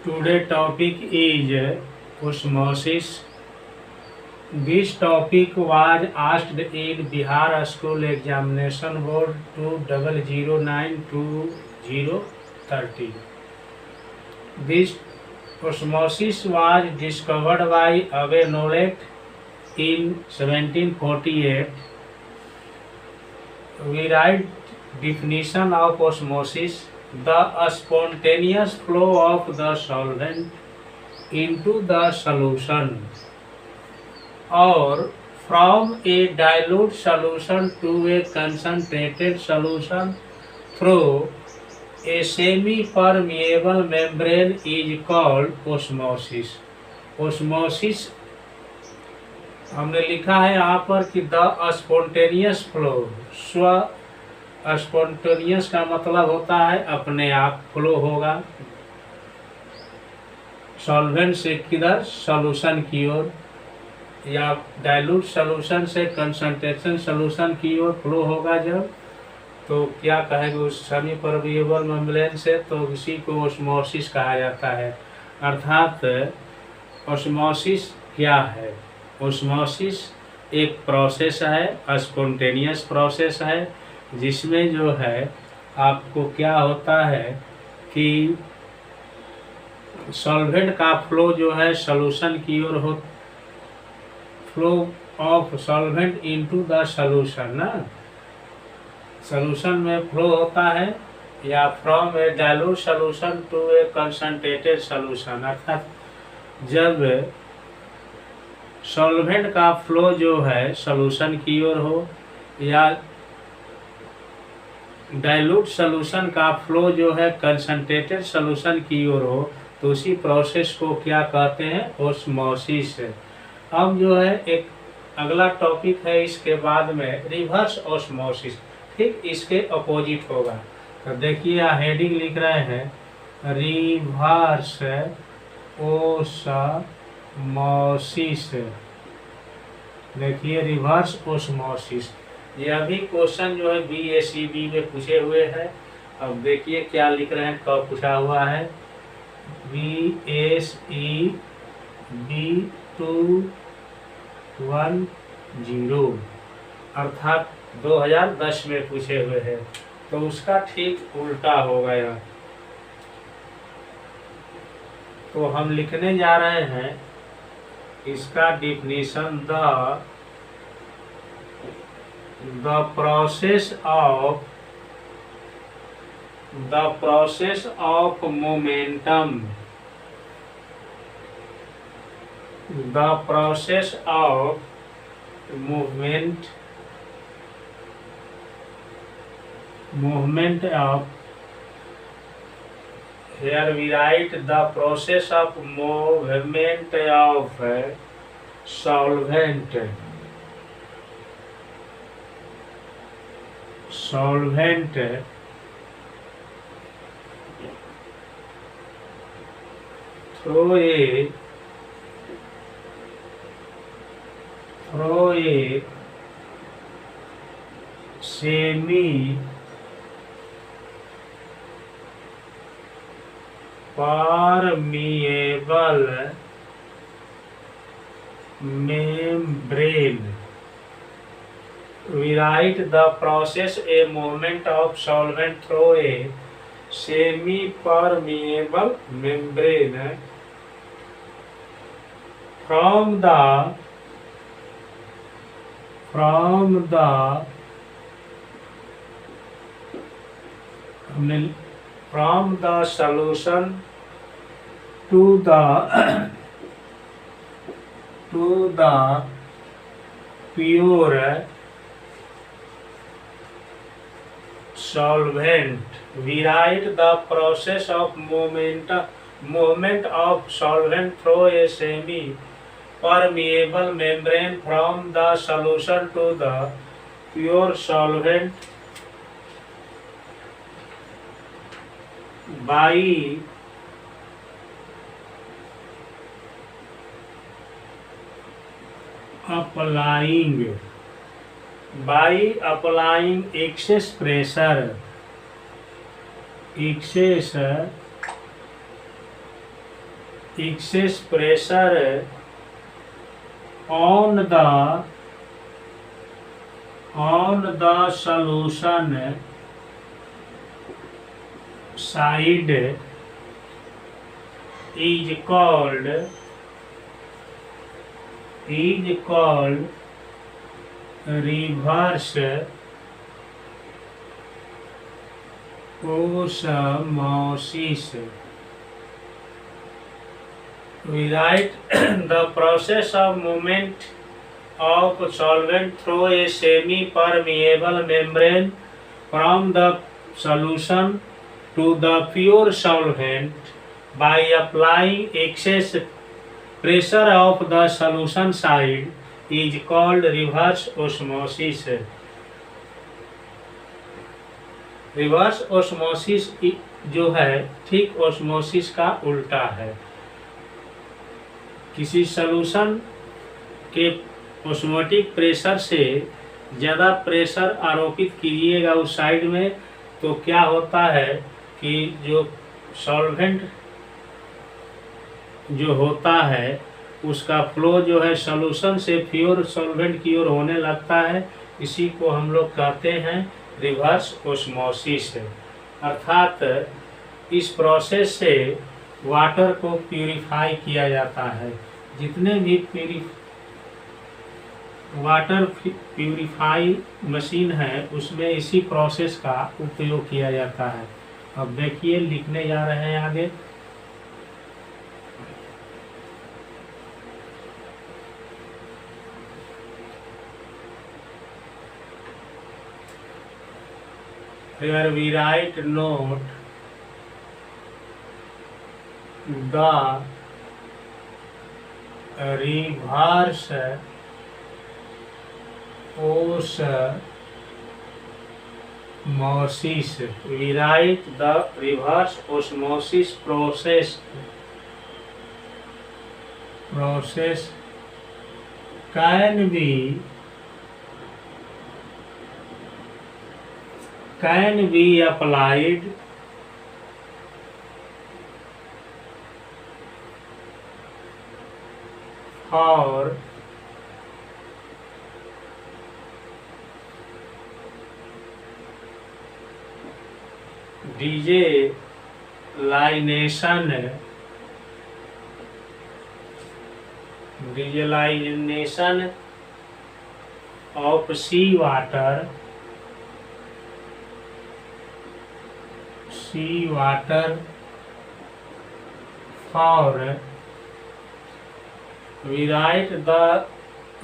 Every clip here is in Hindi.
Today topic is osmosis. This topic was asked in Bihar School Examination Board 2009-2013. This osmosis was discovered by Abe Nolet in 1748. We write definition of osmosis: the spontaneous flow of the solvent into the solution, or from a dilute solution to a concentrated solution through a semi-permeable membrane, is called osmosis. Osmosis हमने लिखा है यहाँ पर कि द स्पॉन्टेनियस फ्लो, स्व स्पॉन्टेनियस का मतलब होता है अपने आप फ्लो होगा सॉल्वेंट से किधर, सॉल्यूशन की ओर, या डाइल्यूट सॉल्यूशन से कंसंट्रेशन सॉल्यूशन की ओर फ्लो होगा जब, तो क्या कहेंगे उस सेमी परमिएबल मेम्ब्रेन से, तो इसी को ओस्मोसिस कहा जाता है। अर्थात ओस्मोसिस क्या है? ओस्मोसिस एक प्रोसेस है, स्पॉन्टेनियस प्रोसेस है, जिसमें जो है आपको क्या होता है कि सॉल्वेंट का फ्लो जो है सॉल्यूशन की ओर हो, flow of solvent into the solution ना, सॉल्यूशन में फ्लो होता है, या from a dilute solution to a concentrated solution. अर्थात जब सॉल्वेंट का फ्लो जो है सॉल्यूशन की ओर हो, या डाइल्यूट सॉल्यूशन का फ्लो जो है कंसंट्रेटेड सॉल्यूशन की ओर हो, तो उसी प्रोसेस को क्या कहते हैं? ओस्मोसिस। अब जो है एक अगला टॉपिक है, इसके बाद में रिवर्स ओस्मोसिस, ठीक इसके अपोजिट होगा। तो देखिए हेडिंग लिख रहे हैं रिवर्स ओस्मोसिस। देखिए रिवर्स ओस्मोसिस, यह भी क्वेश्चन जो है BSEB में पूछे हुए हैं। अब देखिए क्या लिख रहे हैं, कब पूछा हुआ है। BSEB 210 अर्थात 2010 में पूछे हुए हैं, तो उसका ठीक उल्टा हो गया। तो हम लिखने जा रहे हैं इसका definition, the process of momentum, the process of movement of, here we write the process of movement of solvent through a semi permeable membrane. We write the process a movement of solvent through a semi-permeable membrane from the solution to the pure solvent. We write the process of movement of solvent through a semi-permeable membrane from the solution to the pure solvent by applying excess pressure excess pressure on the solution side is called reverse osmosis. We write the process of movement of solvent through a semi-permeable membrane from the solution to the pure solvent by applying excess pressure of the solution side is called reverse osmosis. Reverse osmosis जो है ठीक ओस्मोसिस का उल्टा है। किसी सॉल्यूशन के ओस्मोटिक प्रेशर से ज़्यादा प्रेशर आरोपित कीजिएगा उस साइड में, तो क्या होता है कि जो सॉल्वेंट जो होता है उसका फ्लो जो है सॉल्यूशन से प्योर सॉल्वेंट की ओर होने लगता है। इसी को हम लोग कहते हैं रिवर्स ओस्मोसिस। अर्थात इस प्रोसेस से वाटर को प्यूरिफाई किया जाता है। जितने भी वाटर प्यूरिफाई मशीन है उसमें इसी प्रोसेस का उपयोग किया जाता है। अब देखिए लिखने जा रहे हैं आगे। Here we write note the reverse osmosis. We write the reverse osmosis process can be applied for desalination of seawater for we write the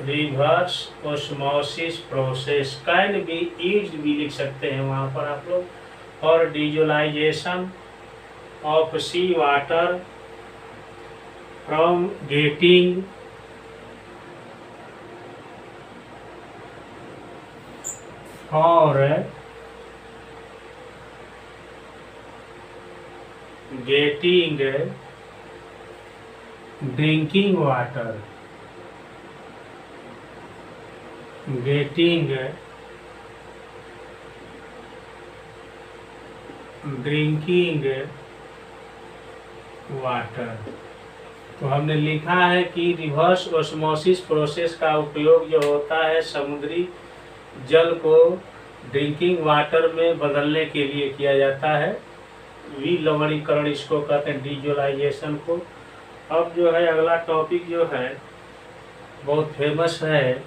reverse osmosis process can be used भी लिख सकते हैं वहाँ पर आप लोग, for desalination of sea water from getting drinking water तो हमने लिखा है कि रिवर्स ओस्मोसिस प्रोसेस का उपयोग जो होता है समुद्री जल को ड्रिंकिंग वाटर में बदलने के लिए किया जाता है। विलवणीकरण इसको कहते हैं, डिजोलाइजेशन को। अब जो है अगला टॉपिक जो है बहुत फेमस है,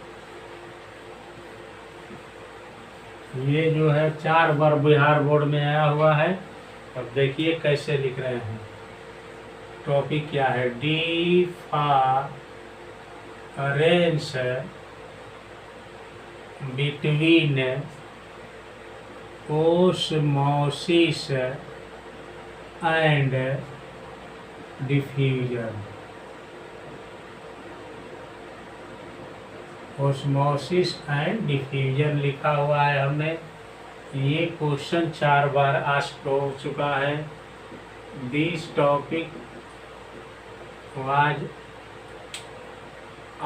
ये जो है 4 बार बिहार बोर्ड में आया हुआ है। अब देखिए कैसे लिख रहे हैं। टॉपिक क्या है? Difference between osmosis and diffusion. Osmosis and diffusion लिखा हुआ है हमने। ये क्वेश्चन 4 बार आस्क हो चुका है। दिस टॉपिक वाज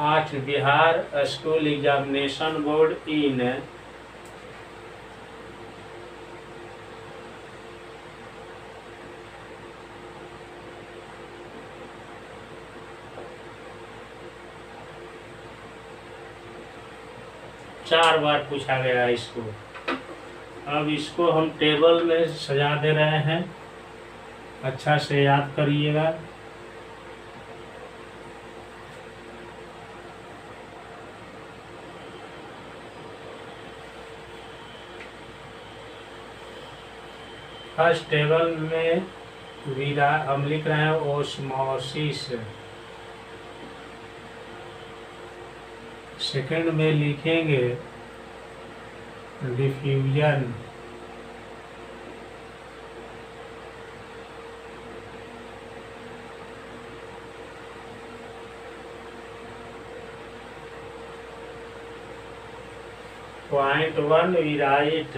आज बिहार स्कूल एग्जामिनेशन बोर्ड इन 2023 4 बार पूछा गया है इसको। अब इसको हम टेबल में सजा दे रहे हैं, अच्छा से याद करिएगा। फर्स्ट टेबल में हम लिख रहे हैं ओस्मोसिस। सेकंड में लिखेंगे diffusion. Point 1 we write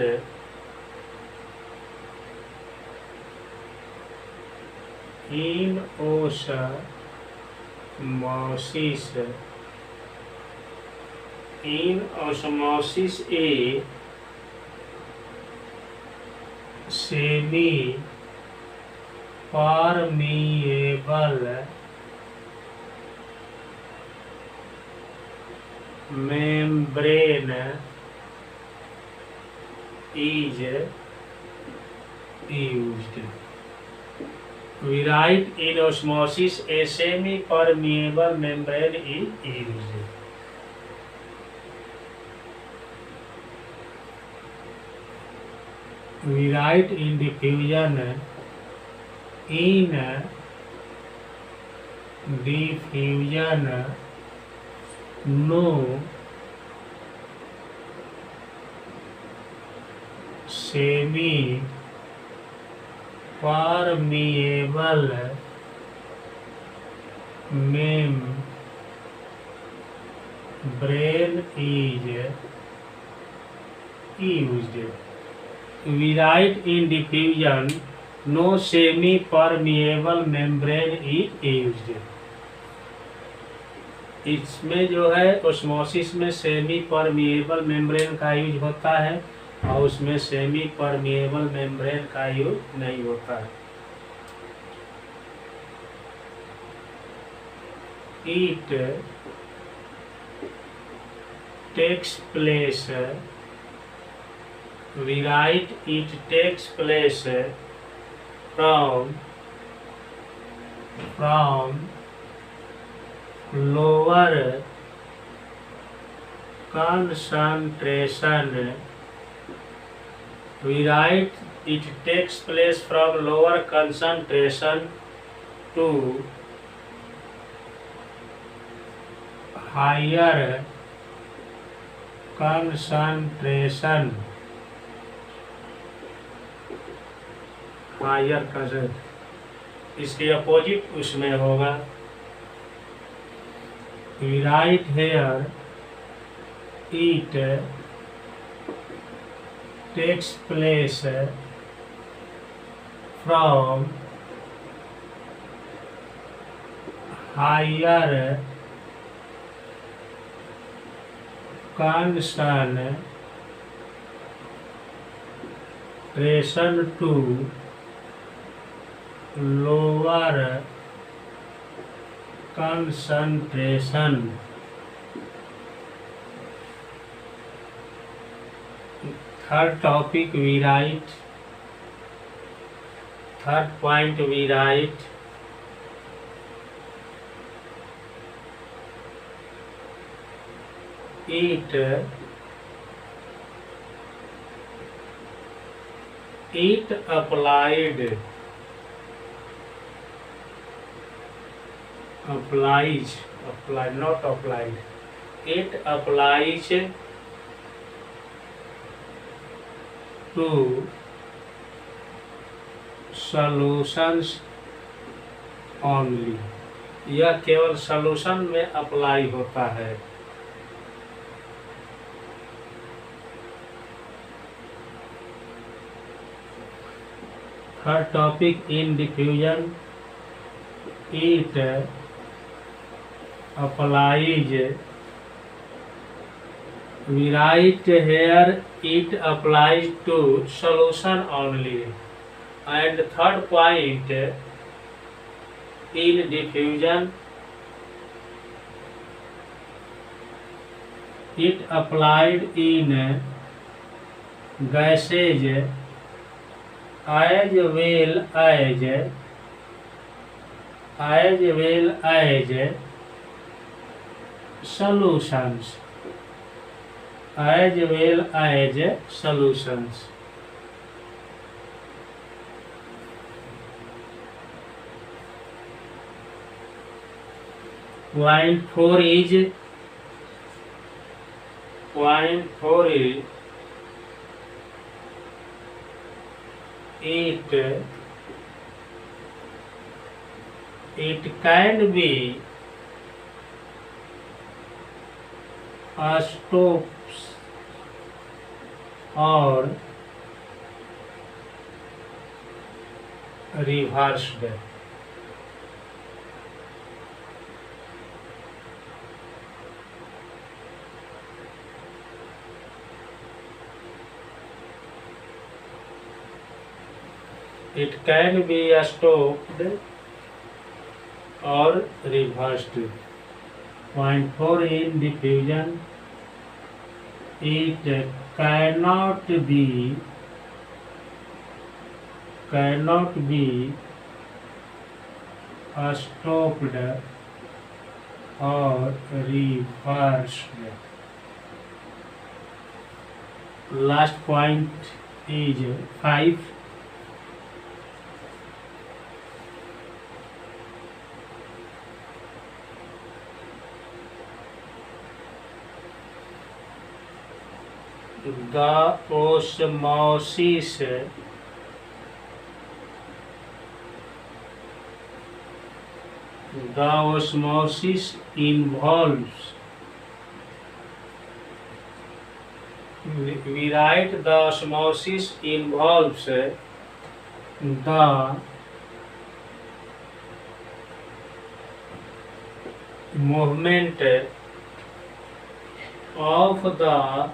in osmosis. In osmosis a semi-permeable membrane is used. We write in osmosis a semi-permeable membrane is used. We write in diffusion no semi-permeable membrane is used. We write in diffusion no semi-permeable membrane is used. इसमें जो है ओस्मोसिस में सेमी परमिएबल मेम्ब्रेन का यूज होता है और उसमें सेमी परमिएबल मेम्ब्रेन का यूज नहीं होता है। It takes place, we write it takes place from lower concentration. We write it takes place from lower concentration to higher concentration. Higher consent, इसके अपोजिट उसमें होगा। We write here it takes place from higher concentration to lower concentration. Third topic we write, third point we write it applies not applied, it applies to solutions only. यह केवल सॉल्यूशन में अप्लाई होता है। Third topic in diffusion, it applies, we write here it applies to solution only. And third point in diffusion, it applied in gases as well as solutions. As well as solutions. Point 4 is it can be stops or reversed. It can be stopped or reversed. Point 4 in diffusion. It cannot be stopped or reversed. Last point is 5. The osmosis involves, we write the osmosis involves the movement of the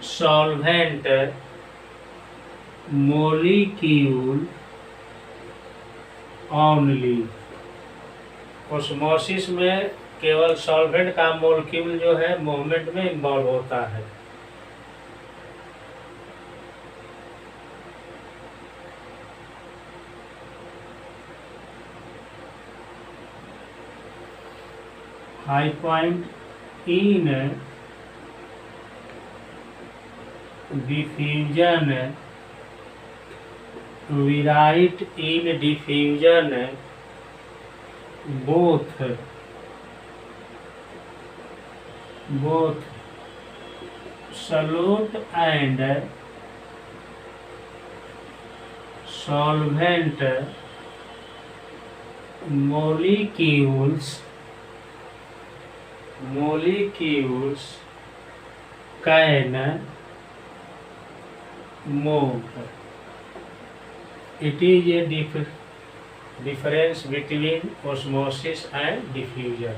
solvent molecule only. Osmosis में केवल सॉल्वेंट का मोलिक्यूल जो है मूवमेंट में इन्वॉल्व होता है. High point in diffusion, we write in diffusion both solute and solvent molecules can move. It is a difference between osmosis and diffusion.